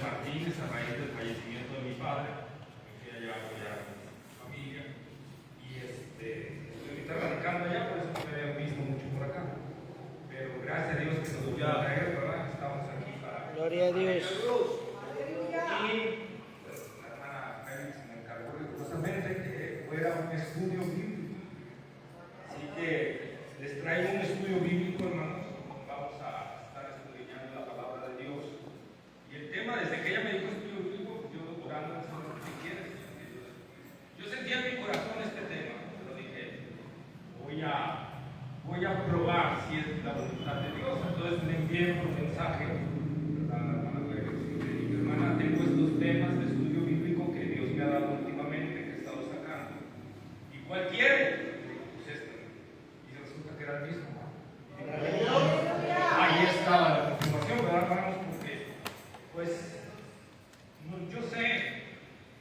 Martínez, a raíz del fallecimiento de mi padre, me fui allá a apoyar a mi familia y estoy ahorita radicando allá, por eso no me habían visto mucho por acá. Pero gracias a Dios que nos dio a traer, ¿verdad? Estamos aquí para. Gloria a Dios. Y pues, la hermana Félix me encargó rigurosamente que fuera un estudio bíblico. Así que les traigo un estudio bíblico, hermanos. Vamos a estar estudiando la palabra de Dios. Y el tema, desde que ella me dijo estudio bíblico, yo orando al Señor, ¿qué quieres? Yo sentía en mi corazón este tema, pero dije, voy a probar si es la voluntad de Dios. Entonces le envié por mensaje a la hermana Félix y le dije, hermana, tengo estos temas de estudio bíblico que Dios me ha dado últimamente, que he estado sacando. ¿Y cuál quiere? Pues este. Y resulta que era el mismo. Ahí estaba la confirmación, ¿verdad, hermanos? Porque, pues, yo sé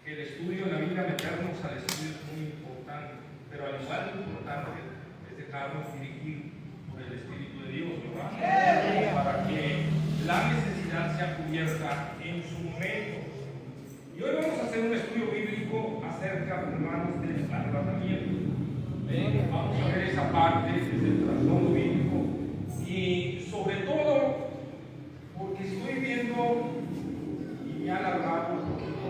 que el estudio en la Biblia, meternos al estudio es muy importante, pero al igual de importante es dejarnos dirigir por el Espíritu de Dios, ¿verdad? Para que la necesidad sea cubierta en su momento. Y hoy vamos a hacer un estudio bíblico acerca, hermanos, del arrebatamiento. Vamos a ver esa parte desde el trasfondo bíblico y sobre todo porque estoy viendo y me ha alargado un poquito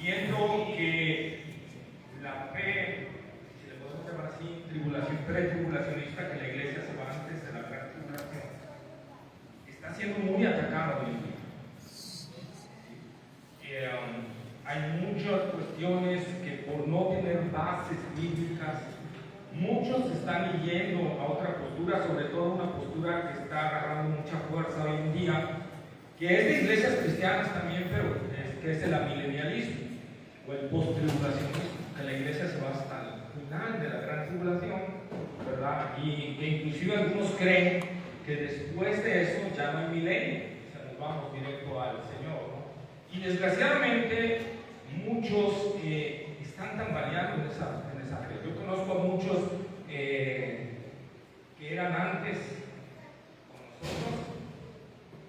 viendo que la fe, si le podemos llamar así, tribulación pretribulacionista, que la iglesia se va antes de la gran tribulación, está siendo muy atacada hoy en día. Hay muchas cuestiones que por no tener bases bíblicas, muchos están yendo a otra postura, sobre todo una postura que está agarrando mucha fuerza hoy en día, que es de iglesias cristianas también, pero que es el amilenialismo o el post-tribulacionismo, que la iglesia se va hasta el final de la gran tribulación, ¿verdad? Y que inclusive algunos creen que después de eso ya no hay milenio, o sea, nos vamos directo al Señor, ¿no? Y desgraciadamente muchos están tambaleando en esa fe. Yo conozco a muchos que eran antes con nosotros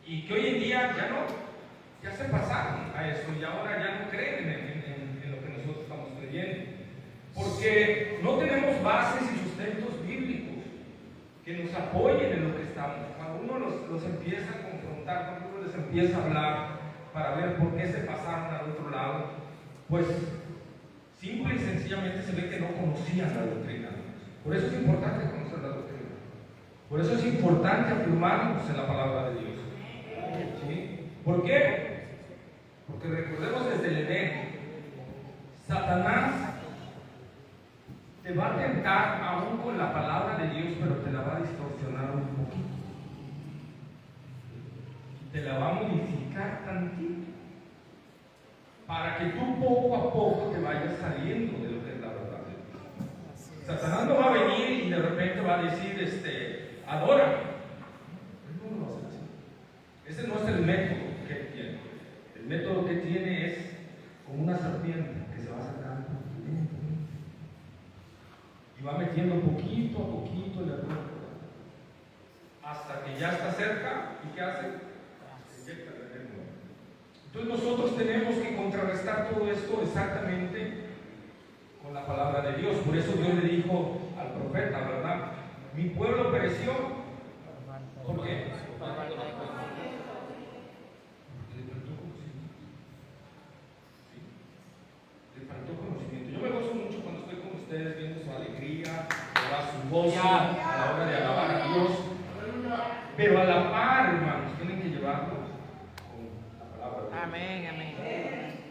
y que hoy en día ya se pasaron a eso y ahora ya no creen en lo que nosotros estamos creyendo. Porque no tenemos bases y sustentos bíblicos que nos apoyen en lo que estamos. Cuando uno los empieza a confrontar, cuando uno les empieza a hablar para ver por qué se pasaron al otro lado, pues simple y sencillamente se ve que no conocían la doctrina. Por eso es importante conocer la doctrina. Por eso es importante afirmarnos en la palabra de Dios. ¿Sí? ¿Por qué? Porque recordemos desde el Edén, Satanás te va a tentar aún con la palabra de Dios, pero te la va a distorsionar un poquito. Te la va a modificar tantito, para que tú poco a poco te vayas saliendo de lo que es la verdad de Dios. Satanás no va a venir y de repente va a decir, adora. Él no lo hace así. Ese no es el método que él tiene. El método que tiene es como una serpiente que se va sacando y va metiendo poquito a poquito el error hasta que ya está cerca. ¿Y qué hace? Se inyecta el veneno. Entonces nosotros tenemos que contrarrestar todo esto exactamente con la palabra de Dios. Por eso Dios le dijo al profeta, ¿verdad? Mi pueblo pereció. ¿Por qué? Le faltó conocimiento. Yo me gozo mucho cuando estoy con ustedes viendo su alegría, su gozo a la hora de alabar a Dios. Pero a la par, hermanos, tienen que llevarlo con la palabra de Dios. Amén, amén.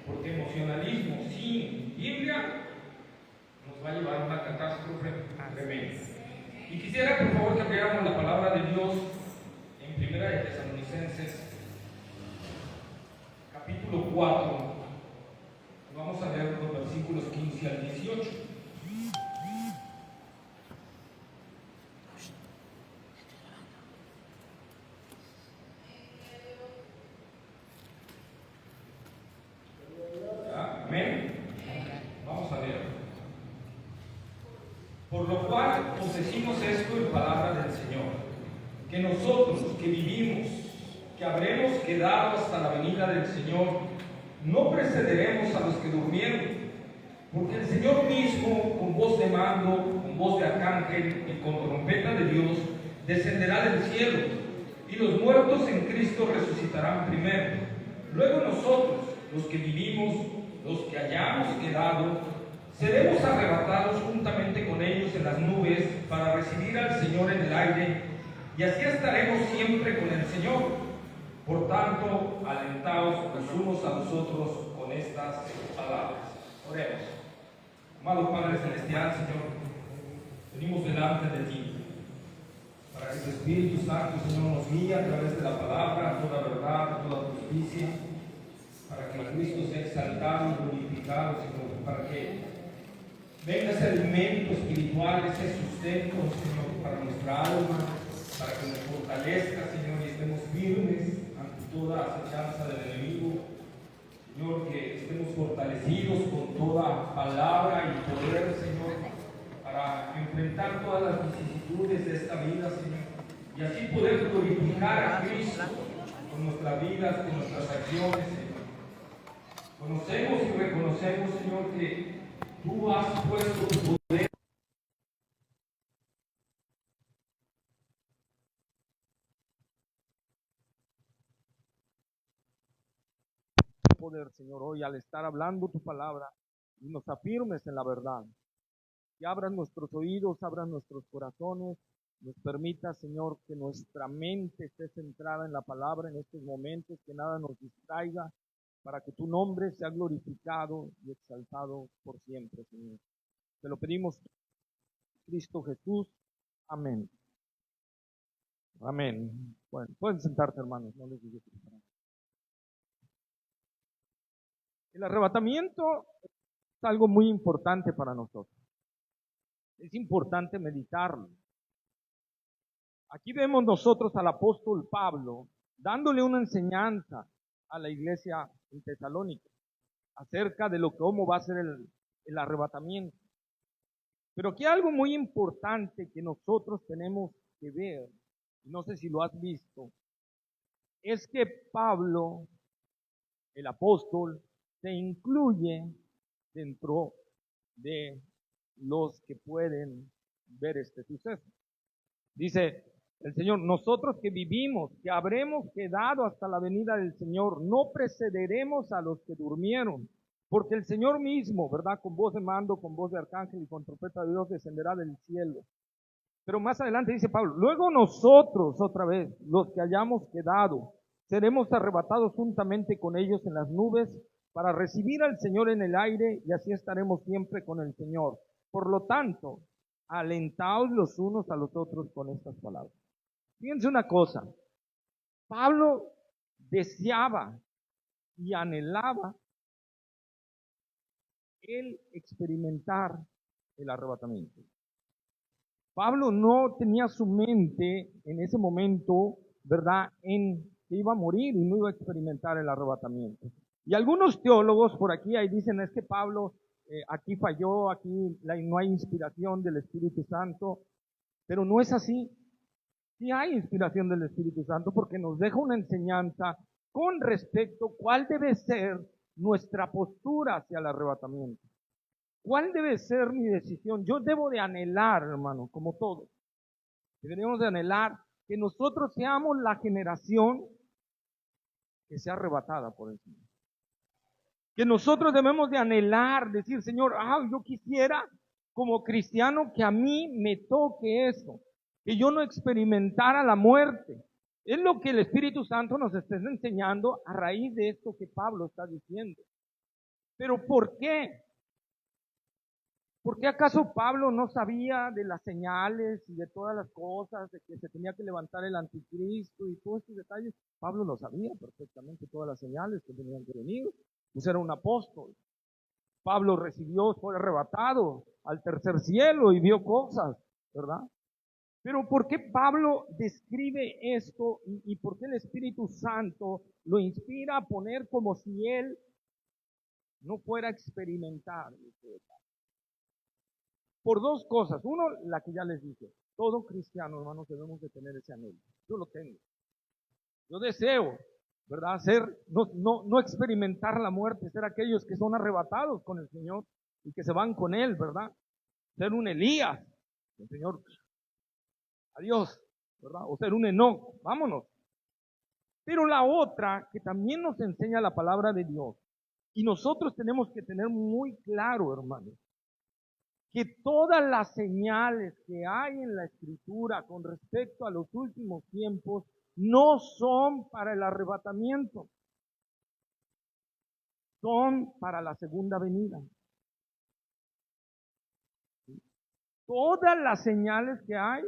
Porque emocionalismo sin Biblia nos va a llevar a una catástrofe tremenda. Y quisiera, por favor, que abriéramos la palabra de Dios en Primera de Tesalonicenses, capítulo 4. Vamos a leer los versículos 15 al 18. Amén. Vamos a ver. Por lo cual os decimos esto en palabra del Señor, que nosotros que vivimos quedado hasta la venida del Señor, no precederemos a los que durmieron, porque el Señor mismo, con voz de mando, con voz de arcángel y con trompeta de Dios, descenderá del cielo, y los muertos en Cristo resucitarán primero. Luego nosotros, los que vivimos, los que hayamos quedado, seremos arrebatados juntamente con ellos en las nubes para recibir al Señor en el aire, y así estaremos siempre con el Señor. Por tanto, alentaos los unos a los otros con estas palabras. Oremos. Amado Padre Celestial, Señor, venimos delante de ti para que tu Espíritu Santo, Señor, nos guíe a través de la palabra, toda verdad, toda justicia, para que Cristo sea exaltado y glorificado, Señor, para que venga ese alimento espiritual, ese sustento, Señor, para nuestra alma, para que nos fortalezca, Señor, y estemos firmes ante toda acechanza del enemigo. Señor, que estemos fortalecidos con toda palabra y poder, Señor, para enfrentar todas las vicisitudes de esta vida, Señor, y así poder glorificar a Cristo con nuestras vidas, con nuestras acciones, Señor. Conocemos y reconocemos, Señor, que tú has puesto tu poder, Señor, hoy al estar hablando tu palabra y nos afirmes en la verdad. Que abras nuestros oídos, abras nuestros corazones, nos permita, Señor, que nuestra mente esté centrada en la palabra en estos momentos, que nada nos distraiga, para que tu nombre sea glorificado y exaltado por siempre, Señor. Te lo pedimos, Cristo Jesús. Amén. Amén. Bueno, pueden sentarse, hermanos, no les digo que el arrebatamiento es algo muy importante para nosotros. Es importante meditarlo. Aquí vemos nosotros al apóstol Pablo dándole una enseñanza a la iglesia en Tesalónica acerca de cómo va a ser el arrebatamiento. Pero aquí hay algo muy importante que nosotros tenemos que ver, no sé si lo has visto, es que Pablo, el apóstol, se incluye dentro de los que pueden ver este suceso. Dice el Señor, nosotros que vivimos, que habremos quedado hasta la venida del Señor, no precederemos a los que durmieron, porque el Señor mismo, ¿verdad? Con voz de mando, con voz de arcángel y con trompeta de Dios descenderá del cielo. Pero más adelante dice Pablo, luego nosotros, otra vez, los que hayamos quedado, seremos arrebatados juntamente con ellos en las nubes para recibir al Señor en el aire, y así estaremos siempre con el Señor. Por lo tanto, alentaos los unos a los otros con estas palabras. Fíjense una cosa, Pablo deseaba y anhelaba el experimentar el arrebatamiento. Pablo no tenía su mente en ese momento, ¿verdad?, en que iba a morir y no iba a experimentar el arrebatamiento. Y algunos teólogos por aquí ahí dicen, es que Pablo aquí falló, aquí no hay inspiración del Espíritu Santo, pero no es así. Sí hay inspiración del Espíritu Santo porque nos deja una enseñanza con respecto a cuál debe ser nuestra postura hacia el arrebatamiento. ¿Cuál debe ser mi decisión? Yo debo de anhelar, hermano, como todos. Deberíamos de anhelar que nosotros seamos la generación que sea arrebatada por el Señor. Que nosotros debemos de anhelar, decir, Señor, yo quisiera como cristiano que a mí me toque eso, que yo no experimentara la muerte. Es lo que el Espíritu Santo nos está enseñando a raíz de esto que Pablo está diciendo. Pero ¿por qué? ¿Por qué acaso Pablo no sabía de las señales y de todas las cosas, de que se tenía que levantar el anticristo y todos estos detalles? Pablo lo sabía perfectamente, todas las señales que tenían que venir. Pues era un apóstol. Pablo fue arrebatado al tercer cielo y vio cosas, ¿verdad? Pero ¿por qué Pablo describe esto y por qué el Espíritu Santo lo inspira a poner como si él no fuera a experimentar este detalle? Por dos cosas. Uno, la que ya les dije. Todo cristiano, hermanos, debemos de tener ese anhelo. Yo lo tengo. Yo deseo ¿verdad? No experimentar la muerte, ser aquellos que son arrebatados con el Señor y que se van con Él, ¿verdad? Ser un Elías, el Señor, adiós, ¿verdad? O ser un Enoc, vámonos. Pero la otra, que también nos enseña la palabra de Dios, y nosotros tenemos que tener muy claro, hermanos, que todas las señales que hay en la Escritura con respecto a los últimos tiempos no son para el arrebatamiento, son para la segunda venida. Todas las señales que hay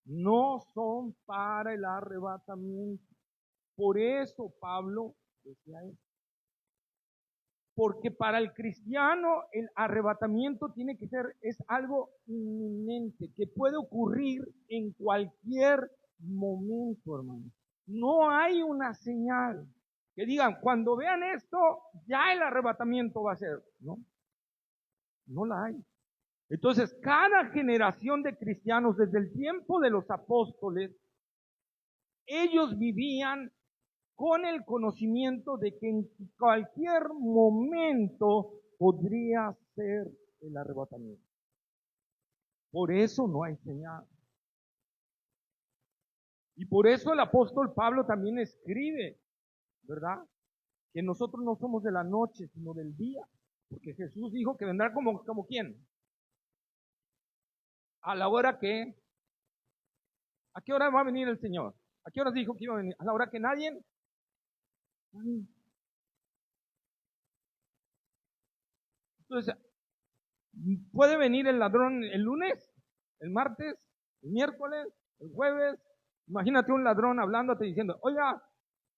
no son para el arrebatamiento. Por eso Pablo decía eso. Porque para el cristiano el arrebatamiento tiene que ser, es algo inminente, que puede ocurrir en cualquier momento, hermano. No hay una señal que digan, cuando vean esto, ya el arrebatamiento va a ser, ¿no? No la hay. Entonces, cada generación de cristianos, desde el tiempo de los apóstoles, ellos vivían con el conocimiento de que en cualquier momento podría ser el arrebatamiento. Por eso no hay señal. Y por eso el apóstol Pablo también escribe, ¿verdad? Que nosotros no somos de la noche, sino del día. Porque Jesús dijo que vendrá como ¿quién? A la hora que, ¿a qué hora va a venir el Señor? ¿A qué hora dijo que iba a venir? A la hora que nadie. Entonces, puede venir el ladrón el lunes, el martes, el miércoles, el jueves. Imagínate un ladrón hablándote diciendo, oiga,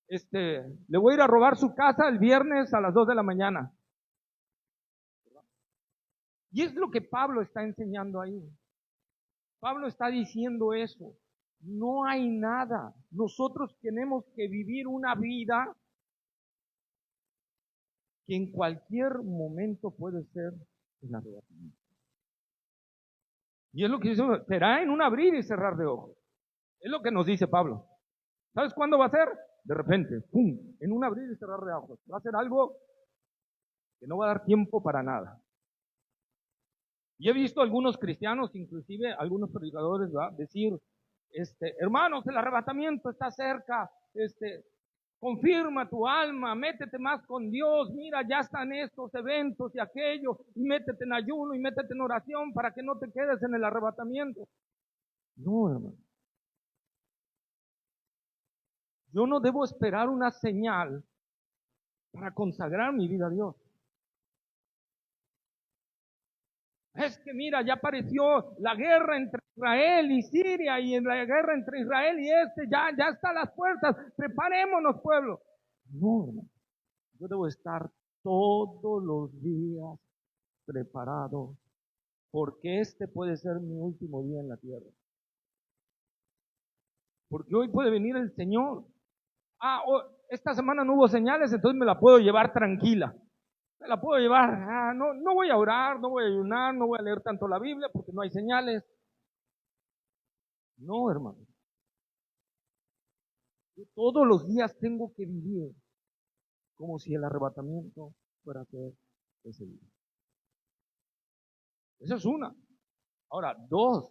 le voy a ir a robar su casa el viernes a las 2 de la mañana. Y es lo que Pablo está enseñando ahí. Pablo está diciendo eso. No hay nada. Nosotros tenemos que vivir una vida que en cualquier momento puede ser el arrebatamiento. Y es lo que dice, será en un abrir y cerrar de ojos. Es lo que nos dice Pablo. ¿Sabes cuándo va a ser? De repente, ¡pum!, en un abrir y cerrar de ojos. Va a ser algo que no va a dar tiempo para nada. Y he visto algunos cristianos, inclusive algunos predicadores, ¿verdad?, decir, hermanos, el arrebatamiento está cerca, confirma tu alma, métete más con Dios, mira, ya están estos eventos y aquello, y métete en ayuno y métete en oración para que no te quedes en el arrebatamiento. No, hermano. Yo no debo esperar una señal para consagrar mi vida a Dios. Es que mira, ya apareció la guerra entre Israel y Siria, y en la guerra entre Israel y ya está a las puertas, preparémonos, pueblo. No, hermano. Yo debo estar todos los días preparado, porque puede ser mi último día en la tierra. Porque hoy puede venir el Señor. Esta semana no hubo señales, entonces me la puedo llevar tranquila. Me la puedo llevar, no voy a orar, no voy a ayunar, no voy a leer tanto la Biblia porque no hay señales. No, hermano. Yo todos los días tengo que vivir como si el arrebatamiento fuera a ser ese día. Esa es una. Ahora, dos,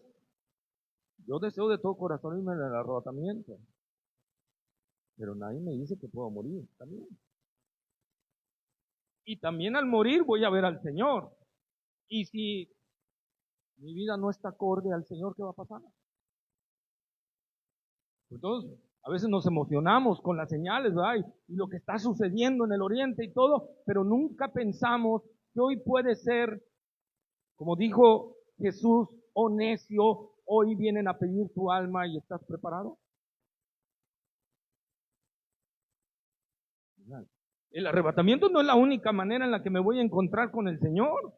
yo deseo de todo corazón irme en el arrebatamiento, pero nadie me dice que puedo morir también. Y también al morir voy a ver al Señor. Y si mi vida no está acorde al Señor, ¿qué va a pasar? Entonces, a veces nos emocionamos con las señales, ¿verdad? Y lo que está sucediendo en el oriente y todo, pero nunca pensamos que hoy puede ser, como dijo Jesús, oh necio, hoy vienen a pedir tu alma y estás preparado. El arrebatamiento no es la única manera en la que me voy a encontrar con el Señor.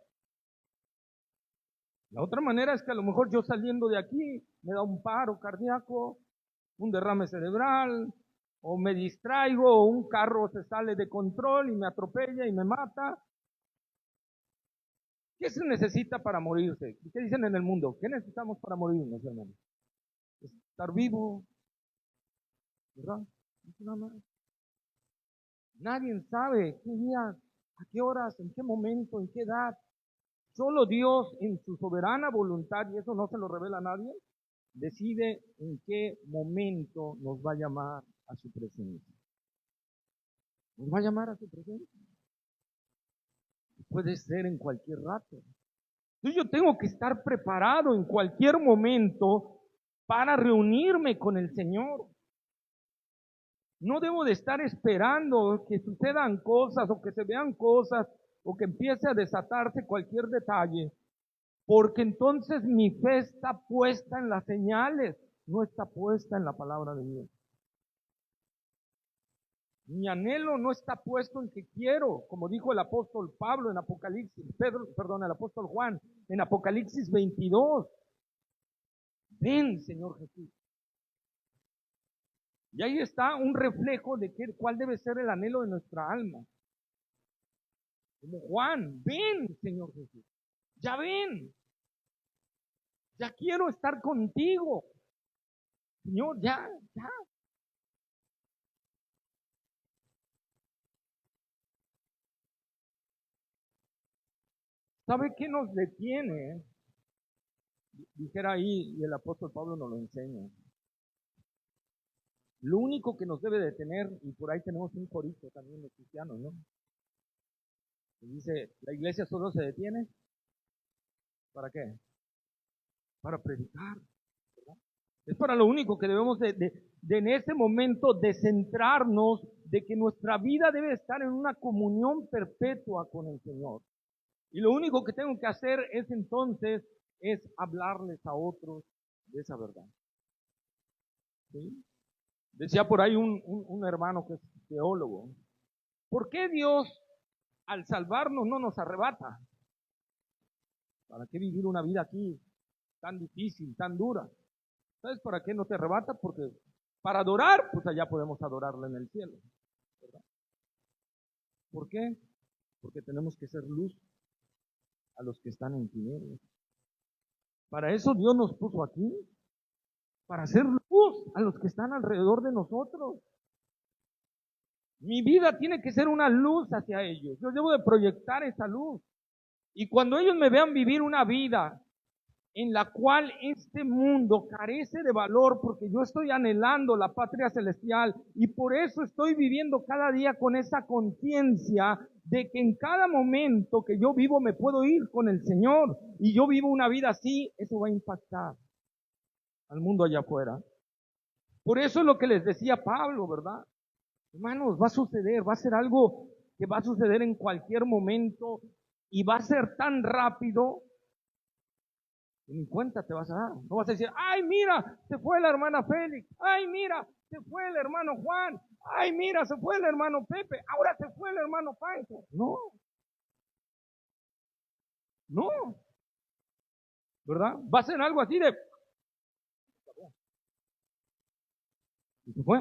La otra manera es que a lo mejor yo saliendo de aquí me da un paro cardíaco, un derrame cerebral, o me distraigo, o un carro se sale de control y me atropella y me mata. ¿Qué se necesita para morirse? ¿Qué dicen en el mundo? ¿Qué necesitamos para morirnos, hermanos? Estar vivo, ¿verdad? Nada más. Nadie sabe qué día, a qué horas, en qué momento, en qué edad. Solo Dios en su soberana voluntad, y eso no se lo revela a nadie, decide en qué momento nos va a llamar a su presencia. Nos va a llamar a su presencia. Puede ser en cualquier rato. Entonces yo tengo que estar preparado en cualquier momento para reunirme con el Señor. No debo de estar esperando que sucedan cosas o que se vean cosas o que empiece a desatarse cualquier detalle, porque entonces mi fe está puesta en las señales, no está puesta en la palabra de Dios. Mi anhelo no está puesto en que quiero, como dijo el apóstol Pablo en Apocalipsis, el apóstol Juan en Apocalipsis 22. Ven, Señor Jesús. Y ahí está un reflejo de cuál debe ser el anhelo de nuestra alma. Como Juan, ven, Señor Jesús. Ya ven. Ya quiero estar contigo. Señor, ya. ¿Sabe qué nos detiene? Dijera ahí, y el apóstol Pablo nos lo enseña. Lo único que nos debe detener, y por ahí tenemos un corito también de cristianos, ¿no? Que dice, la iglesia solo se detiene, ¿para qué? Para predicar, ¿verdad? Es para lo único que debemos de en ese momento de centrarnos, de que nuestra vida debe estar en una comunión perpetua con el Señor. Y lo único que tengo que hacer es entonces, es hablarles a otros de esa verdad. ¿Sí? Decía por ahí un hermano que es teólogo, ¿por qué Dios al salvarnos no nos arrebata? ¿Para qué vivir una vida aquí tan difícil, tan dura? ¿Sabes para qué no te arrebata? Porque para adorar, pues allá podemos adorarle en el cielo, ¿verdad? ¿Por qué? Porque tenemos que ser luz a los que están en tinieblas. Para eso Dios nos puso aquí, para hacer luz a los que están alrededor de nosotros. Mi vida tiene que ser una luz hacia ellos. Yo debo de proyectar esa luz. Y cuando ellos me vean vivir una vida en la cual este mundo carece de valor, porque yo estoy anhelando la patria celestial y por eso estoy viviendo cada día con esa conciencia de que en cada momento que yo vivo me puedo ir con el Señor y yo vivo una vida así, eso va a impactar al mundo allá afuera. Por eso es lo que les decía Pablo, ¿verdad? Hermanos, va a suceder, va a ser algo que va a suceder en cualquier momento y va a ser tan rápido que ni cuenta te vas a dar. No vas a decir, ay, mira, se fue la hermana Félix, ay, mira, se fue el hermano Juan, ay, mira, se fue el hermano Pepe, ahora se fue el hermano Pancho. No, ¿verdad? Va a ser algo así de... Y se fue.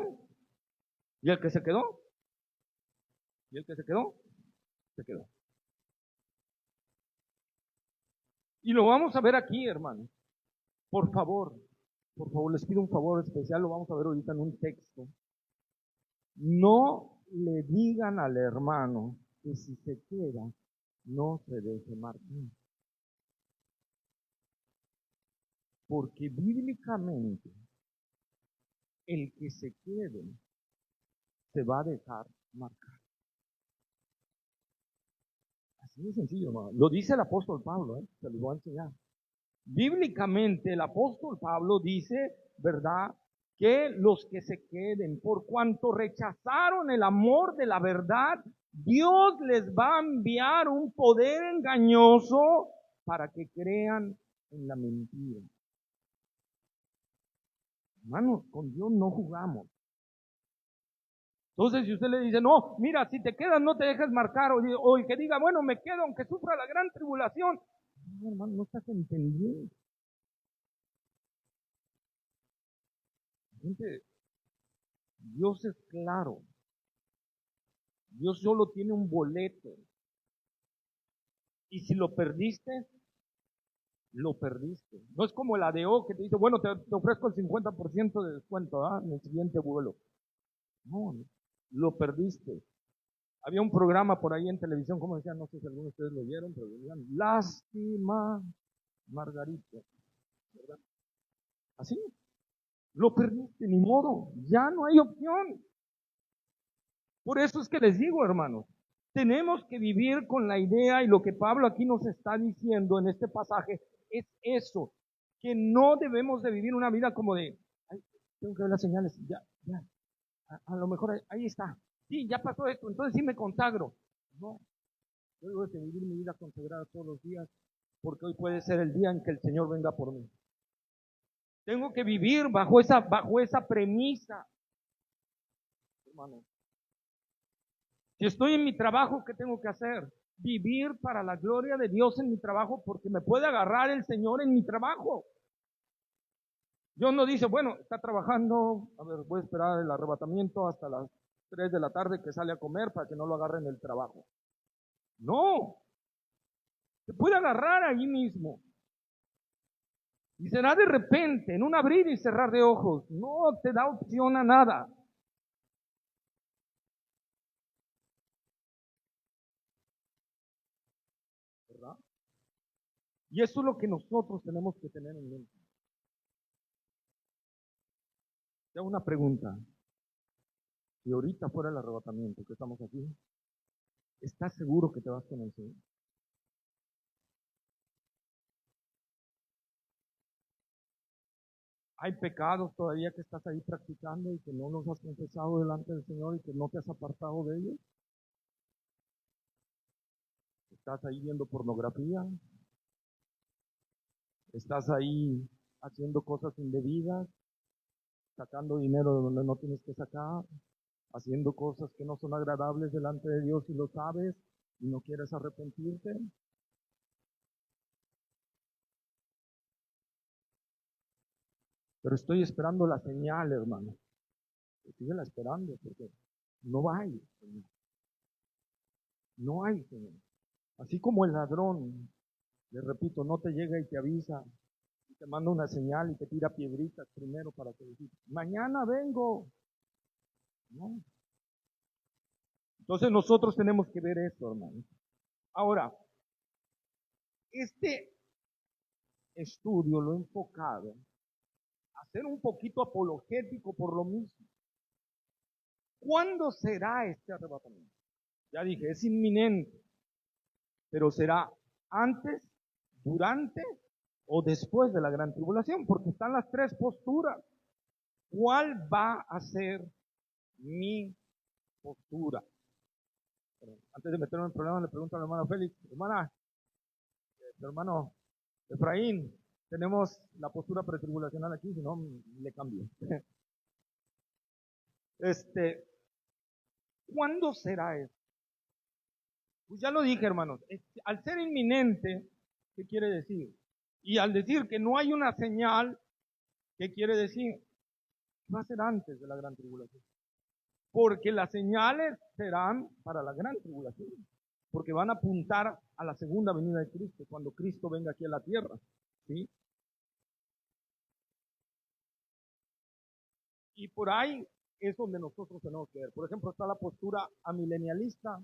Y el que se quedó, se quedó. Y lo vamos a ver aquí, hermanos. Por favor, les pido un favor especial, lo vamos a ver ahorita en un texto. No le digan al hermano que si se queda, no se deje marcar. Porque bíblicamente, el que se quede, se va a dejar marcar. Así de sencillo, hermano. Lo dice el apóstol Pablo, se los voy a enseñar. Bíblicamente el apóstol Pablo dice, ¿verdad?, que los que se queden, por cuanto rechazaron el amor de la verdad, Dios les va a enviar un poder engañoso para que crean en la mentira. Hermanos, con Dios no jugamos. Entonces, si usted le dice, no, mira, si te quedas no te dejes marcar, o que diga, bueno, me quedo aunque sufra la gran tribulación. No, hermano, no estás entendiendo. Gente, Dios es claro. Dios solo tiene un boleto. Y si lo perdiste, lo perdiste. No es como el ADO que te dice, bueno, te ofrezco el 50% de descuento en el siguiente vuelo. No, lo perdiste. Había un programa por ahí en televisión, como decían, no sé si algunos de ustedes lo vieron, pero decían, lástima, Margarita, ¿verdad? Así, lo perdiste, ni modo, ya no hay opción. Por eso es que les digo, hermanos, tenemos que vivir con la idea, y lo que Pablo aquí nos está diciendo en este pasaje es eso, que no debemos de vivir una vida como de, ay, tengo que ver las señales, ya, a lo mejor ahí está, sí, ya pasó esto, entonces sí me consagro. No, yo debo de vivir mi vida consagrada todos los días, porque hoy puede ser el día en que el Señor venga por mí. Tengo que vivir bajo esa premisa, hermano. Si estoy en mi trabajo, ¿qué tengo que hacer? Vivir para la gloria de Dios en mi trabajo, porque me puede agarrar el Señor en mi trabajo. Dios no dice, bueno, está trabajando, a ver, voy a esperar el arrebatamiento hasta las 3 de la tarde que sale a comer para que no lo agarren el trabajo. No, se puede agarrar ahí mismo. Y será de repente, en un abrir y cerrar de ojos. No te da opción a nada. ¿Verdad? Y eso es lo que nosotros tenemos que tener en mente. Te hago una pregunta. Si ahorita fuera el arrebatamiento, que estamos aquí, ¿estás seguro que te vas con el Señor? Hay pecados todavía que estás ahí practicando y que no los has confesado delante del Señor y que no te has apartado de ellos. Estás ahí viendo pornografía, estás ahí haciendo cosas indebidas, sacando dinero de donde no tienes que sacar, haciendo cosas que no son agradables delante de Dios y lo sabes y no quieres arrepentirte. Pero estoy esperando la señal, hermano. Síguela esperando porque no hay, Señor. No hay, Señor. Así como el ladrón, le repito, no te llega y te avisa, y te manda una señal y te tira piedritas primero para que decir, mañana vengo. No. Entonces nosotros tenemos que ver esto, hermano. Ahora, este estudio lo he enfocado a ser un poquito apologético por lo mismo. ¿Cuándo será este arrebatamiento? Ya dije, es inminente, pero será antes, durante o después de la gran tribulación, porque están las tres posturas. ¿Cuál va a ser mi postura? Pero antes de meterme en el problema, le pregunto a la hermana Félix, hermana, hermano Efraín, tenemos la postura pretribulacional aquí, si no, le cambio. ¿Cuándo será eso? Pues ya lo dije, hermanos, al ser inminente, ¿qué quiere decir? Y al decir que no hay una señal, ¿qué quiere decir? Va a ser antes de la gran tribulación. Porque las señales serán para la gran tribulación. Porque van a apuntar a la segunda venida de Cristo, cuando Cristo venga aquí a la tierra. ¿Sí? Y por ahí es donde nosotros tenemos que ver. Por ejemplo, está la postura amilenialista,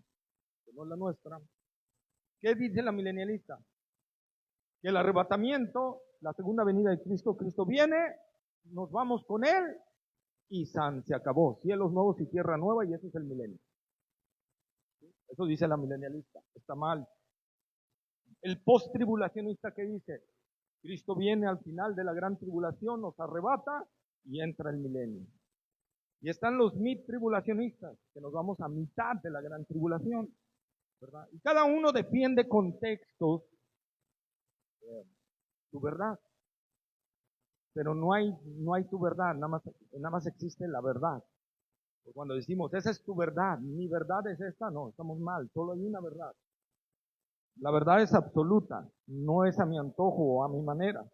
que no es la nuestra. ¿Qué dice la milenialista? Que el arrebatamiento, la segunda venida de Cristo, Cristo viene, nos vamos con Él y san, se acabó. Cielos nuevos y tierra nueva y ese es el milenio. Eso dice la milenialista, está mal. El post-tribulacionista que dice, Cristo viene al final de la gran tribulación, nos arrebata y entra el milenio. Y están los mid-tribulacionistas, que nos vamos a mitad de la gran tribulación, ¿verdad? Y cada uno defiende contextos tu verdad. Pero no hay tu verdad, nada más existe la verdad. Pues cuando decimos, esa es tu verdad, mi verdad es esta, no, estamos mal, solo hay una verdad. La verdad es absoluta, no es a mi antojo o a mi manera.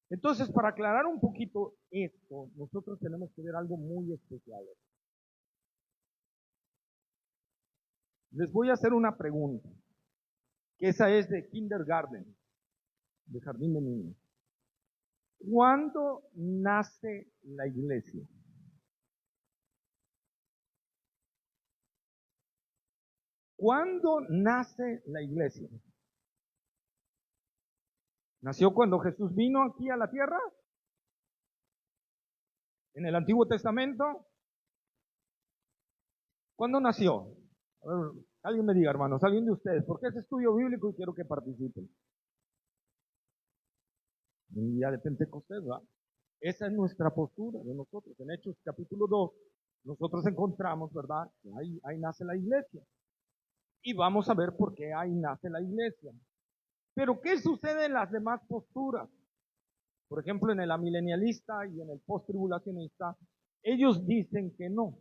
Entonces, para aclarar un poquito esto, nosotros tenemos que ver algo muy especial. Les voy a hacer una pregunta, que esa es de kindergarten, de jardín de niños. ¿Cuándo nace la iglesia? ¿Cuándo nace la iglesia? ¿Nació cuando Jesús vino aquí a la tierra? ¿En el Antiguo Testamento? ¿Cuándo nació? A ver, alguien me diga, hermanos, alguien de ustedes, porque es estudio bíblico y quiero que participen. El día de Pentecostés, ¿verdad? Esa es nuestra postura de nosotros. En Hechos capítulo 2, nosotros encontramos, ¿verdad? Que ahí nace la iglesia. Y vamos a ver por qué ahí nace la iglesia. Pero ¿qué sucede en las demás posturas? Por ejemplo, en el amilenialista y en el post-tribulacionista, ellos dicen que no.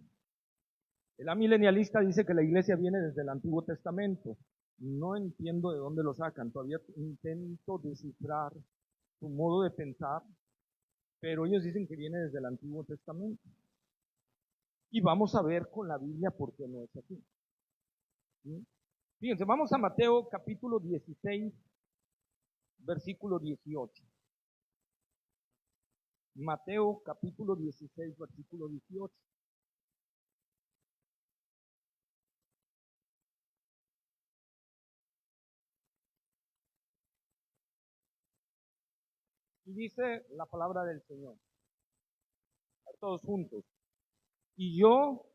El amilenialista dice que la iglesia viene desde el Antiguo Testamento. No entiendo de dónde lo sacan. Todavía intento descifrar su modo de pensar, pero ellos dicen que viene desde el Antiguo Testamento. Y vamos a ver con la Biblia por qué no es así. ¿Sí? Fíjense, vamos a Mateo capítulo 16, versículo 18. Mateo capítulo 16, versículo 18. Y dice la palabra del Señor, todos juntos. Y yo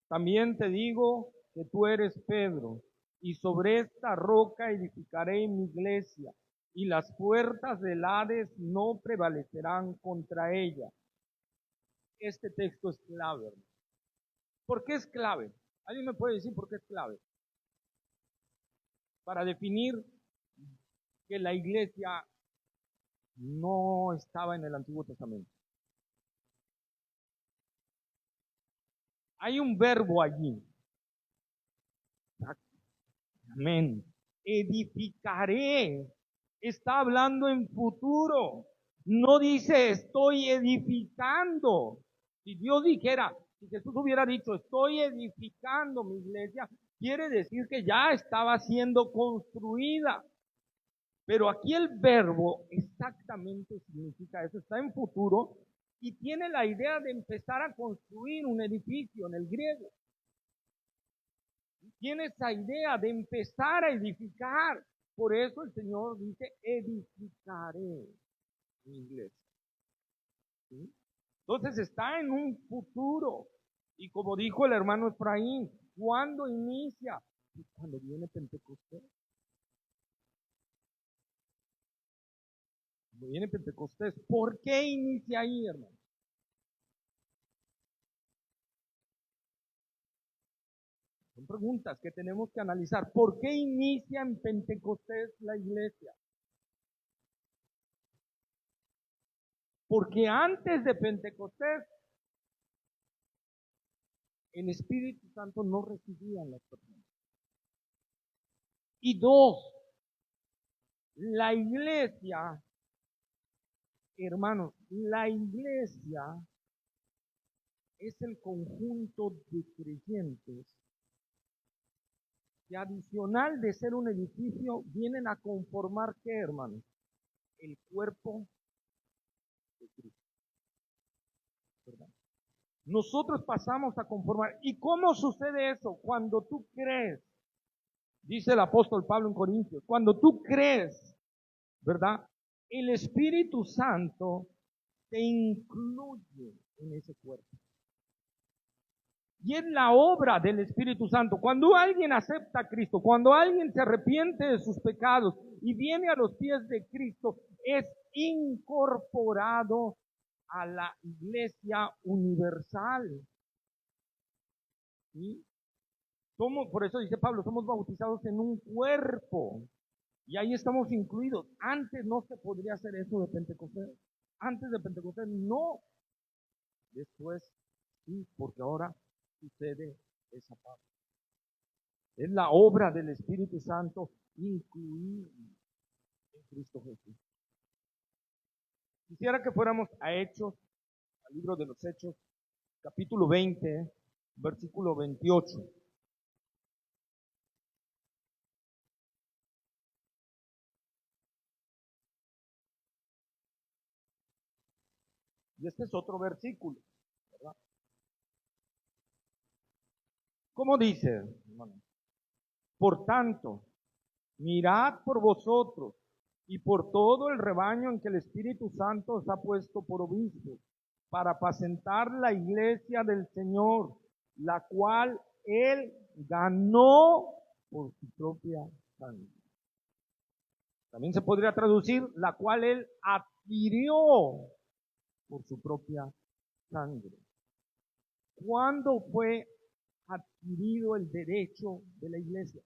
también te digo que tú eres Pedro, y sobre esta roca edificaré mi iglesia, y las puertas del Hades no prevalecerán contra ella. Este texto es clave, hermano. ¿Por qué es clave? ¿Alguien me puede decir por qué es clave? Para definir que la iglesia no estaba en el Antiguo Testamento. Hay un verbo allí. Amén. Edificaré. Está hablando en futuro. No dice estoy edificando. Si Dios dijera, si Jesús hubiera dicho estoy edificando mi iglesia, quiere decir que ya estaba siendo construida. Pero aquí el verbo exactamente significa eso, está en futuro y tiene la idea de empezar a construir un edificio en el griego. Tiene esa idea de empezar a edificar. Por eso el Señor dice, edificaré mi iglesia. ¿Sí? Entonces está en un futuro. Y como dijo el hermano Efraín, ¿cuándo inicia? Pues cuando viene Pentecostés. Cuando viene Pentecostés. ¿Por qué inicia ahí, hermano? Son preguntas que tenemos que analizar. ¿Por qué inicia en Pentecostés la iglesia? Porque antes de Pentecostés, el Espíritu Santo no residía en las personas. Y dos, la iglesia, hermanos, la iglesia es el conjunto de creyentes que adicional de ser un edificio, vienen a conformar, ¿qué, hermanos? El cuerpo de Cristo. ¿Verdad? Nosotros pasamos a conformar. ¿Y cómo sucede eso? Cuando tú crees, dice el apóstol Pablo en Corintios, cuando tú crees, ¿verdad? El Espíritu Santo te incluye en ese cuerpo. Y es la obra del Espíritu Santo. Cuando alguien acepta a Cristo, cuando alguien se arrepiente de sus pecados y viene a los pies de Cristo, es incorporado a la iglesia universal. ¿Sí? Por eso dice Pablo, somos bautizados en un cuerpo. Y ahí estamos incluidos. Antes no se podría hacer eso de Pentecostés. Antes de Pentecostés no. Después sí, porque ahora sucede esa parte. Es la obra del Espíritu Santo incluir en Cristo Jesús. Quisiera que fuéramos a Hechos, al libro de los Hechos, capítulo 20, versículo 28. Y este es otro versículo, ¿verdad? ¿Cómo dice, hermano? Por tanto, mirad por vosotros y por todo el rebaño en que el Espíritu Santo os ha puesto por obispos, para apacentar la iglesia del Señor, la cual Él ganó por su propia sangre. También se podría traducir, la cual Él adquirió por su propia sangre. ¿Cuándo fue adquirido el derecho de la iglesia?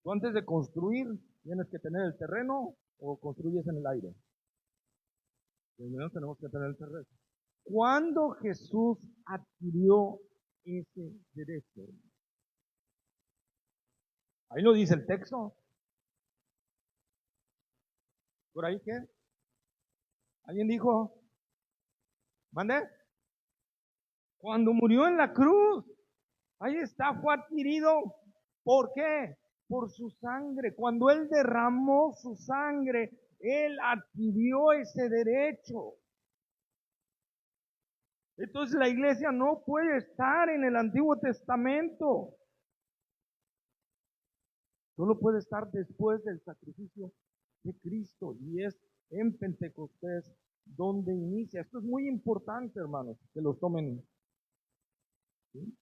Tú antes de construir tienes que tener el terreno o construyes en el aire. Primero tenemos que tener el terreno. ¿Cuándo Jesús adquirió ese derecho? Ahí lo dice el texto. ¿Por ahí qué? ¿Alguien dijo? ¿Mande? Cuando murió en la cruz. Ahí está, fue adquirido. ¿Por qué? Por su sangre. Cuando Él derramó su sangre, Él adquirió ese derecho. Entonces la iglesia no puede estar en el Antiguo Testamento. Solo puede estar después del sacrificio de Cristo. Y es en Pentecostés donde inicia. Esto es muy importante, hermanos, que lo tomen. ¿Sí?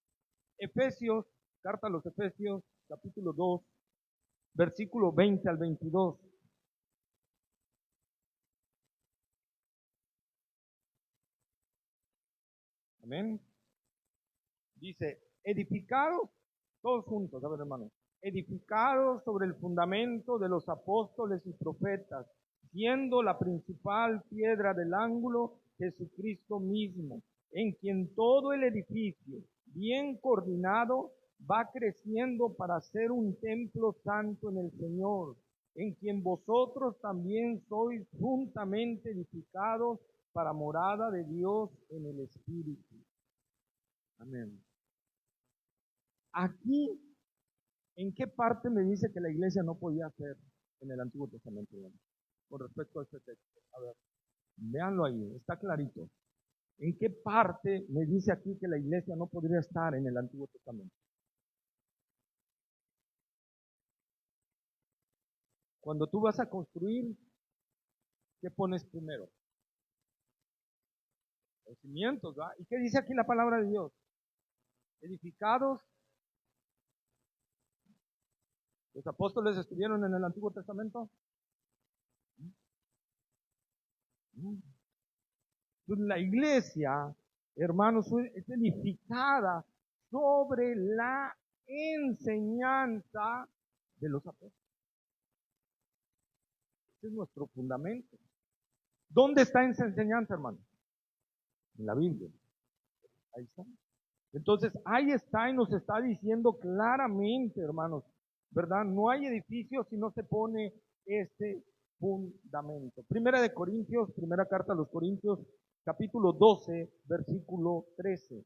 Efesios, carta a los Efesios, capítulo 2, versículo 20 al 22. Amén. Dice, edificados, todos juntos, a ver hermanos, edificados sobre el fundamento de los apóstoles y profetas, siendo la principal piedra del ángulo Jesucristo mismo, en quien todo el edificio, bien coordinado, va creciendo para ser un templo santo en el Señor, en quien vosotros también sois juntamente edificados para morada de Dios en el Espíritu. Amén. Aquí, ¿en qué parte me dice que la iglesia no podía hacer en el Antiguo Testamento? Con respecto a este texto. A ver, véanlo ahí, está clarito. ¿En qué parte me dice aquí que la iglesia no podría estar en el Antiguo Testamento? Cuando tú vas a construir, ¿qué pones primero? Los cimientos, ¿verdad? ¿Y qué dice aquí la palabra de Dios? Edificados. ¿Los apóstoles estuvieron en el Antiguo Testamento? Pues la iglesia, hermanos, es edificada sobre la enseñanza de los apóstoles. Este es nuestro fundamento. ¿Dónde está esa enseñanza, hermano? En la Biblia. Ahí está. Entonces, ahí está y nos está diciendo claramente, hermanos, ¿verdad? No hay edificio si no se pone este fundamento. Primera de Corintios, primera carta a los Corintios, capítulo 12, versículo 13.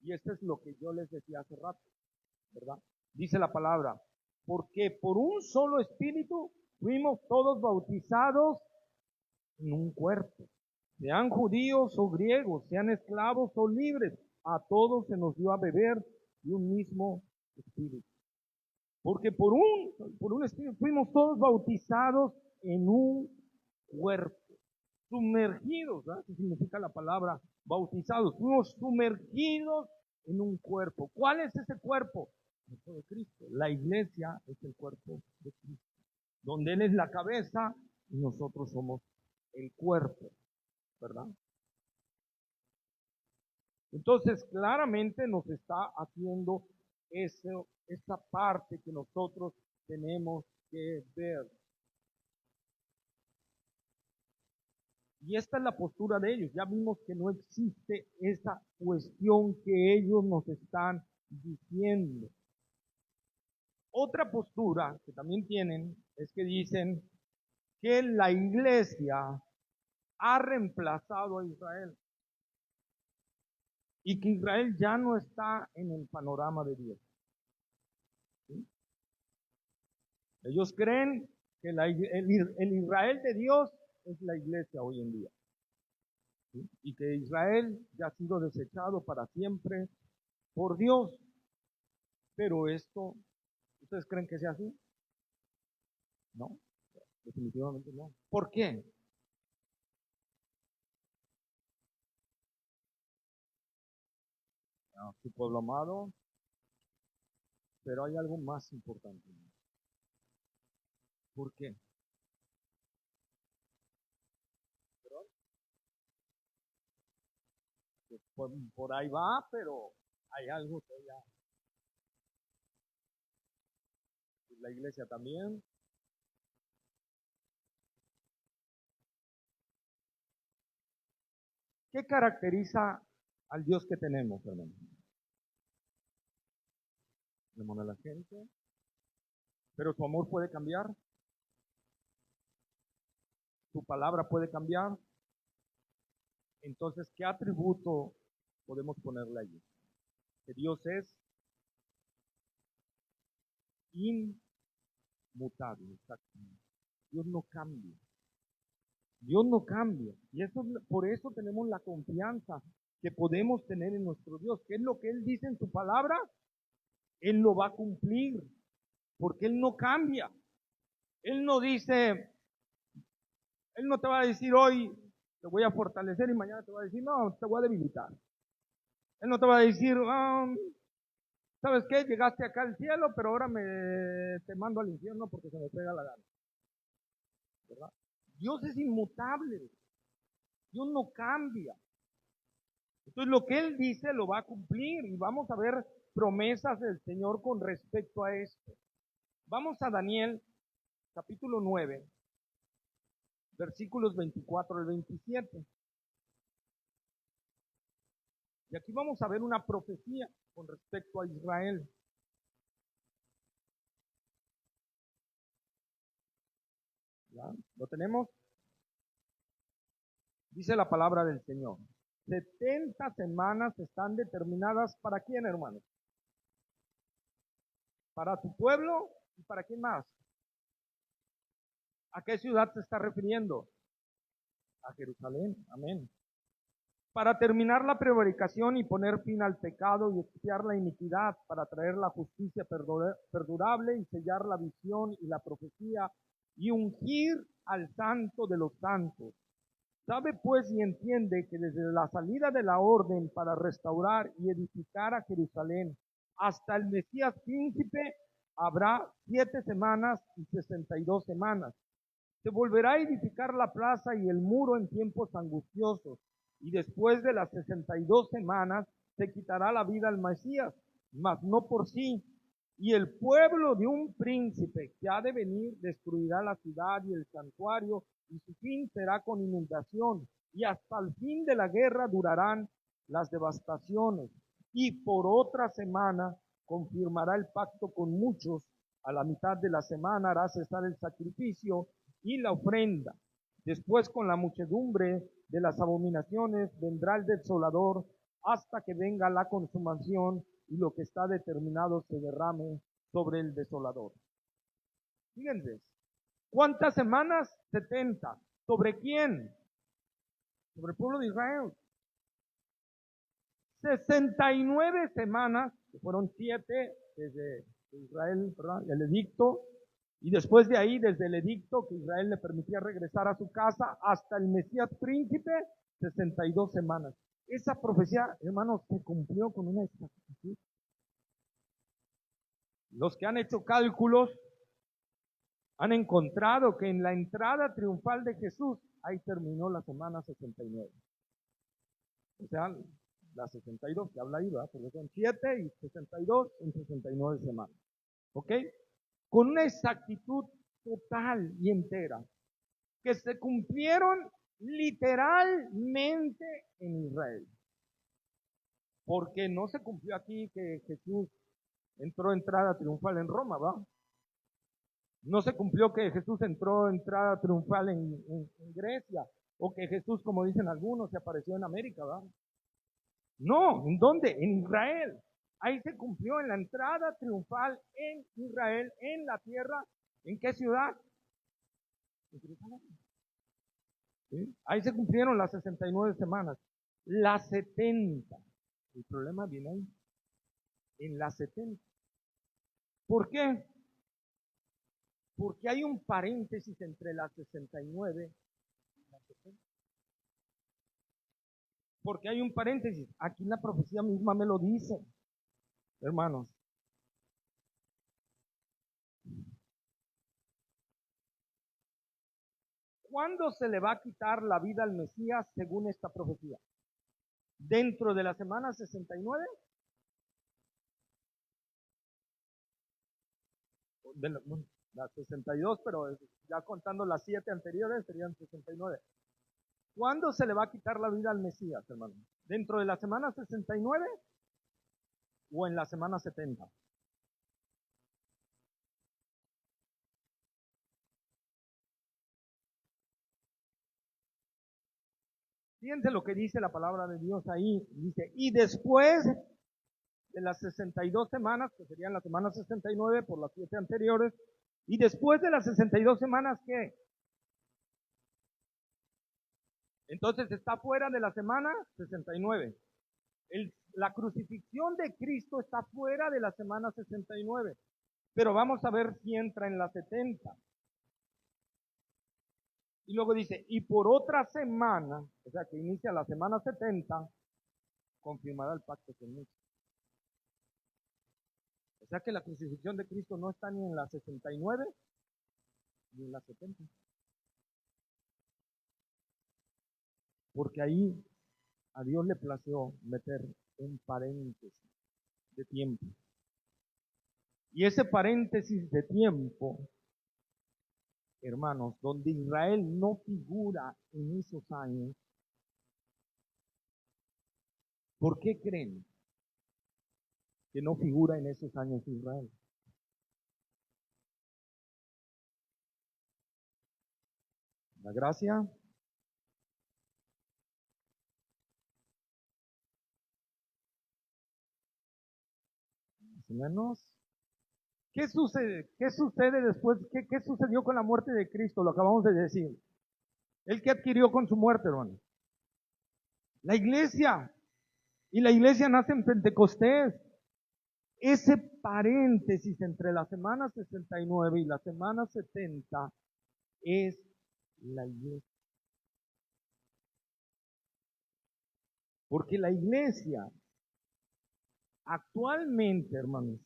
Y esto es lo que yo les decía hace rato, ¿verdad? Dice la palabra, porque por un solo espíritu fuimos todos bautizados en un cuerpo, sean judíos o griegos, sean esclavos o libres, a todos se nos dio a beber de un mismo espíritu. Porque por un espíritu fuimos todos bautizados en un cuerpo, sumergidos, ¿verdad? ¿Qué significa la palabra bautizados? Fuimos sumergidos en un cuerpo. ¿Cuál es ese cuerpo? El cuerpo de Cristo. La iglesia es el cuerpo de Cristo, donde Él es la cabeza y nosotros somos el cuerpo, ¿verdad? Entonces, claramente nos está haciendo esa parte que nosotros tenemos que ver. Y esta es la postura de ellos. Ya vimos que no existe esa cuestión que ellos nos están diciendo. Otra postura que también tienen es que dicen que la iglesia ha reemplazado a Israel y que Israel ya no está en el panorama de Dios. ¿Sí? Ellos creen que el Israel de Dios es la iglesia hoy en día. ¿Sí? Y que Israel ya ha sido desechado para siempre por Dios. Pero esto, ¿ustedes creen que sea así? No, definitivamente no. ¿Por qué? No, su pueblo amado, pero hay algo más importante. ¿Por qué? Que por ahí va, pero hay algo que ya, la iglesia también. ¿Qué caracteriza al Dios que tenemos, hermano? Tenemos a la gente, pero tu amor puede cambiar, tu palabra puede cambiar. Entonces, ¿qué atributo podemos ponerle allí? Que Dios es inmutable, exactamente. Dios no cambia. Dios no cambia. Y eso, por eso tenemos la confianza que podemos tener en nuestro Dios. ¿Qué es lo que Él dice en su palabra? Él lo va a cumplir, porque Él no cambia. Él no dice, Él no te va a decir hoy te voy a fortalecer y mañana te va a decir, no, te voy a debilitar. Él no te va a decir, ¿sabes qué? Llegaste acá al cielo, pero ahora te mando al infierno porque se me pega la gana. ¿Verdad? Dios es inmutable. Dios no cambia. Entonces lo que Él dice lo va a cumplir y vamos a ver promesas del Señor con respecto a esto. Vamos a Daniel, capítulo 9, versículos 24 al 27. Y aquí vamos a ver una profecía con respecto a Israel. ¿Ya? ¿Lo tenemos? Dice la palabra del Señor. 70 semanas están determinadas ¿para quién, hermanos? Para tu pueblo y para quién más. ¿A qué ciudad se está refiriendo? A Jerusalén. Amén. Para terminar la prevaricación y poner fin al pecado y expiar la iniquidad, para traer la justicia perdurable y sellar la visión y la profecía y ungir al santo de los santos. Sabe pues y entiende que desde la salida de la orden para restaurar y edificar a Jerusalén hasta el Mesías príncipe habrá 7 semanas y 62 semanas. Se volverá a edificar la plaza y el muro en tiempos angustiosos, y después de las 62 semanas se quitará la vida al Mesías, mas no por sí. Y el pueblo de un príncipe que ha de venir destruirá la ciudad y el santuario, y su fin será con inundación, y hasta el fin de la guerra durarán las devastaciones. Y por otra semana confirmará el pacto con muchos, a la mitad de la semana hará cesar el sacrificio y la ofrenda. Después con la muchedumbre de las abominaciones vendrá el desolador hasta que venga la consumación y lo que está determinado se derrame sobre el desolador. Fíjense, ¿cuántas semanas? 70. ¿Sobre quién? Sobre el pueblo de Israel. 69 semanas, que fueron 7 desde Israel, ¿verdad? El edicto, y después de ahí, desde el edicto que Israel le permitía regresar a su casa hasta el Mesías príncipe, 62 semanas. Esa profecía, hermanos, se cumplió con una exactitud. Los que han hecho cálculos han encontrado que en la entrada triunfal de Jesús, ahí terminó la semana 69. O sea, la 62 que habla ahí, ¿verdad? Porque son 7 y 62 en 69 semanas. ¿Ok? Con una exactitud total y entera, que se cumplieron literalmente en Israel. Porque no se cumplió aquí que Jesús entró entrada triunfal en Roma, ¿va? No se cumplió que Jesús entró entrada triunfal en Grecia, o que Jesús, como dicen algunos, se apareció en América, ¿va? No, ¿en dónde? En Israel. Ahí se cumplió en la entrada triunfal en Israel, en la tierra. ¿En qué ciudad? en Jerusalén. ¿Sí? Ahí se cumplieron las 69 semanas. Las 70. El problema viene ahí, en las 70. ¿Por qué? Porque hay un paréntesis entre las 69 y las 70. Porque hay un paréntesis. Aquí la profecía misma me lo dice, hermanos. ¿Cuándo se le va a quitar la vida al Mesías según esta profecía? ¿Dentro de la semana 69? Bueno, las 62, pero ya contando las 7 anteriores serían 69. ¿Cuándo se le va a quitar la vida al Mesías, hermano? ¿Dentro de la semana 69 o en la semana 70? Fíjense lo que dice la palabra de Dios ahí. Dice, y después de las 62 semanas, que serían la semana 69 por las 7 anteriores, y después de las 62 semanas, ¿qué? Entonces está fuera de la semana 69. La crucifixión de Cristo está fuera de la semana 69. Pero vamos a ver si entra en la 70. Y luego dice, y por otra semana, o sea que inicia la semana 70, confirmará el pacto con muchos. O sea que la crucifixión de Cristo no está ni en la 69 ni en la 70. Porque ahí a Dios le plació meter un paréntesis de tiempo. Y ese paréntesis de tiempo, hermanos, donde Israel no figura en esos años, ¿por qué creen que no figura en esos años Israel? La gracia, más o menos. ¿Qué sucede? ¿Qué sucede después? ¿Qué sucedió con la muerte de Cristo? Lo acabamos de decir. ¿El que adquirió con su muerte, hermano? La iglesia. Y la iglesia nace en Pentecostés. Ese paréntesis entre la semana 69 y la semana 70 es la iglesia. Porque la iglesia actualmente, hermanos,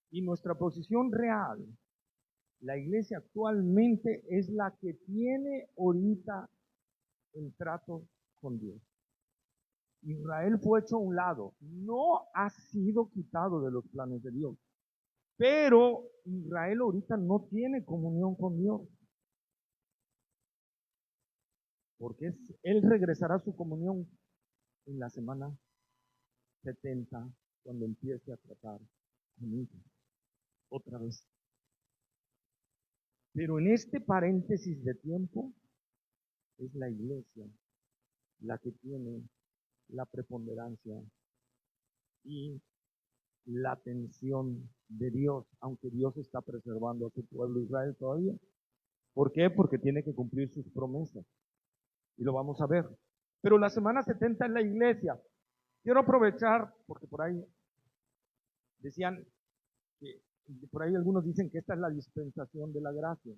y nuestra posición real, la iglesia actualmente es la que tiene ahorita el trato con Dios. Israel fue hecho a un lado, no ha sido quitado de los planes de Dios, pero Israel ahorita no tiene comunión con Dios, porque Él regresará a su comunión en la semana 70, cuando empiece a tratar con ellos otra vez. Pero en este paréntesis de tiempo, es la iglesia la que tiene la preponderancia y la atención de Dios, aunque Dios está preservando a su pueblo Israel todavía. ¿Por qué? Porque tiene que cumplir sus promesas. Y lo vamos a ver. Pero la semana 70 es la iglesia. Quiero aprovechar, porque por ahí decían, que por ahí algunos dicen que esta es la dispensación de la gracia.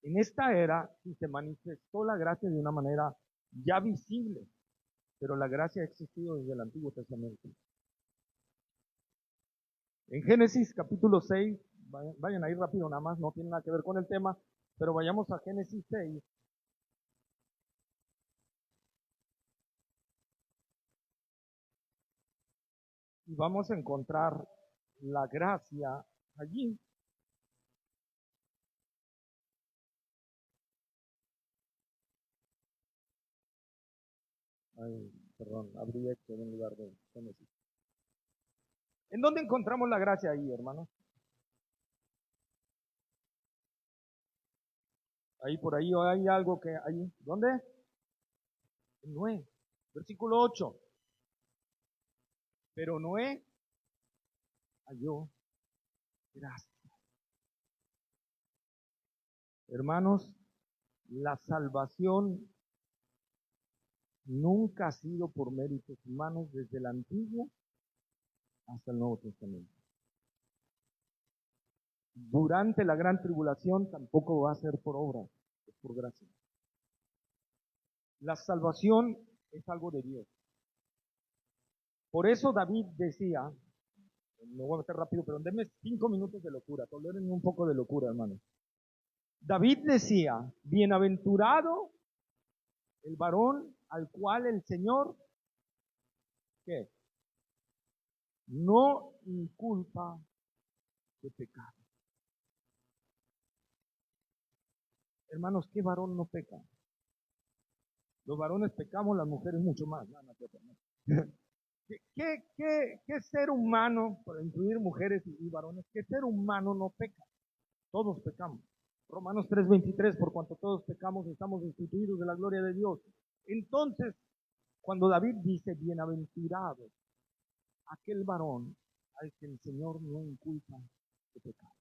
En esta era sí se manifestó la gracia de una manera ya visible, pero la gracia ha existido desde el Antiguo Testamento. En Génesis capítulo 6, vayan ahí rápido nada más, no tiene nada que ver con el tema, pero vayamos a Génesis 6. Y vamos a encontrar la gracia allí. Ay, perdón, abrí esto en lugar de Génesis. ¿En dónde encontramos la gracia ahí, hermanos? Ahí por ahí hay algo que ahí. ¿Dónde? En Noé, versículo 8. Pero Noé halló gracia. Hermanos, la salvación nunca ha sido por méritos humanos desde el Antiguo hasta el Nuevo Testamento. Durante la gran tribulación tampoco va a ser por obra, es por gracia. La salvación es algo de Dios. Por eso David decía, me voy a meter rápido, pero denme 5 minutos de locura, toleren un poco de locura, hermanos. David decía, bienaventurado el varón al cual el Señor, ¿qué? No inculpa de pecado. Hermanos, ¿qué varón no peca? Los varones pecamos, las mujeres mucho más. ¿Qué ser humano, para incluir mujeres y varones, qué ser humano no peca? Todos pecamos. Romanos 3:23, por cuanto todos pecamos, estamos destituidos de la gloria de Dios. Entonces, cuando David dice, bienaventurado aquel varón al que el Señor no inculpa de pecado.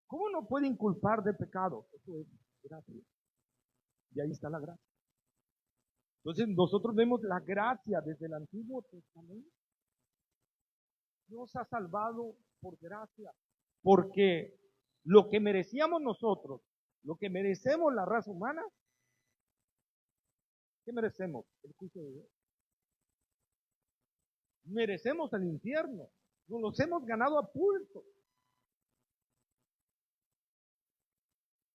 ¿Cómo no puede inculpar de pecado? Eso es gracia. Y ahí está la gracia. Entonces nosotros vemos la gracia desde el Antiguo Testamento. Dios ha salvado por gracia, porque lo que merecíamos nosotros, lo que merecemos la raza humana, ¿qué merecemos? El juicio de Dios. Merecemos el infierno, nos los hemos ganado a pulso.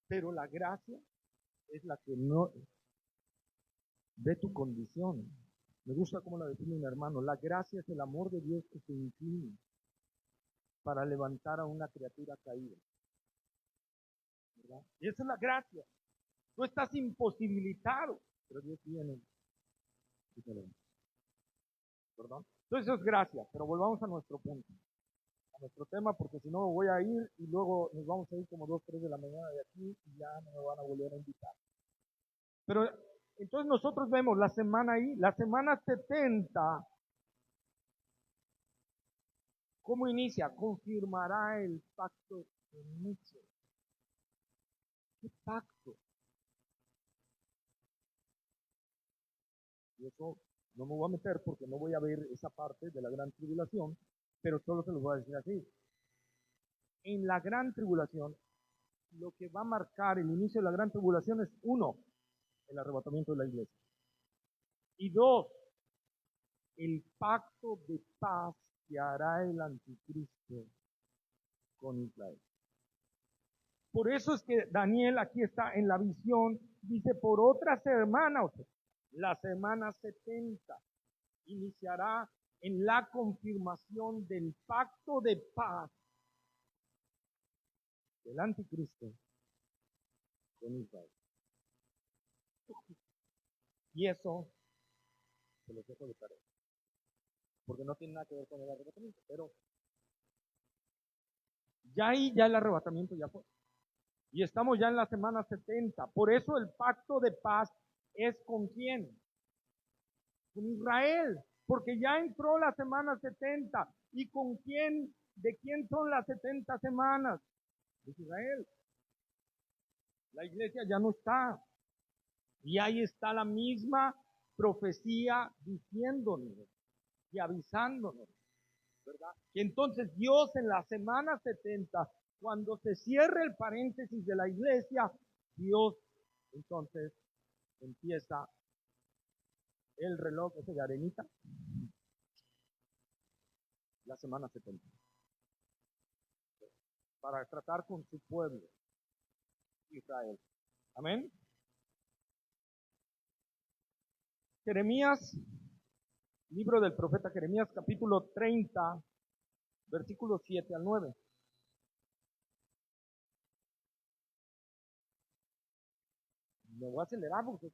Pero la gracia es la que no ve tu condición. Me gusta cómo la define un hermano. La gracia es el amor de Dios que se inclina para levantar a una criatura caída. ¿Verdad? Y esa es la gracia. Tú estás imposibilitado, pero Dios viene y te levanta. ¿Perdón? Entonces eso es gracia, pero volvamos a nuestro punto, a nuestro tema, porque si no voy a ir y luego nos vamos a ir como 2, 3 de la mañana de aquí y ya no me van a volver a invitar. Pero entonces nosotros vemos la semana ahí, la semana 70, ¿cómo inicia? Confirmará el pacto en muchos. ¿Qué pacto? Y eso no me voy a meter porque no voy a ver esa parte de la gran tribulación, pero solo se los voy a decir así. En la gran tribulación, lo que va a marcar el inicio de la gran tribulación es 1, el arrebatamiento de la iglesia. Y 2, el pacto de paz que hará el anticristo con Israel. Por eso es que Daniel aquí está en la visión, dice, por otra semana, o sea, la semana 70, iniciará en la confirmación del pacto de paz del anticristo con Israel. Y eso se los dejo de tarea, porque no tiene nada que ver con el arrebatamiento, pero ya ahí ya el arrebatamiento ya fue. Y estamos ya en la semana 70. Por eso el pacto de paz es ¿con quién? Con Israel, porque ya entró la semana 70. ¿Y con quién? ¿De quién son las 70 semanas? De Israel. La iglesia ya no está. Y ahí está la misma profecía diciéndonos y avisándonos, ¿verdad? Y entonces Dios en la semana 70, cuando se cierre el paréntesis de la iglesia, Dios entonces empieza el reloj ese de arenita, la semana 70, para tratar con su pueblo, Israel. Amén. Jeremías, libro del profeta Jeremías, capítulo 30, versículos 7 al 9. Me voy a acelerar porque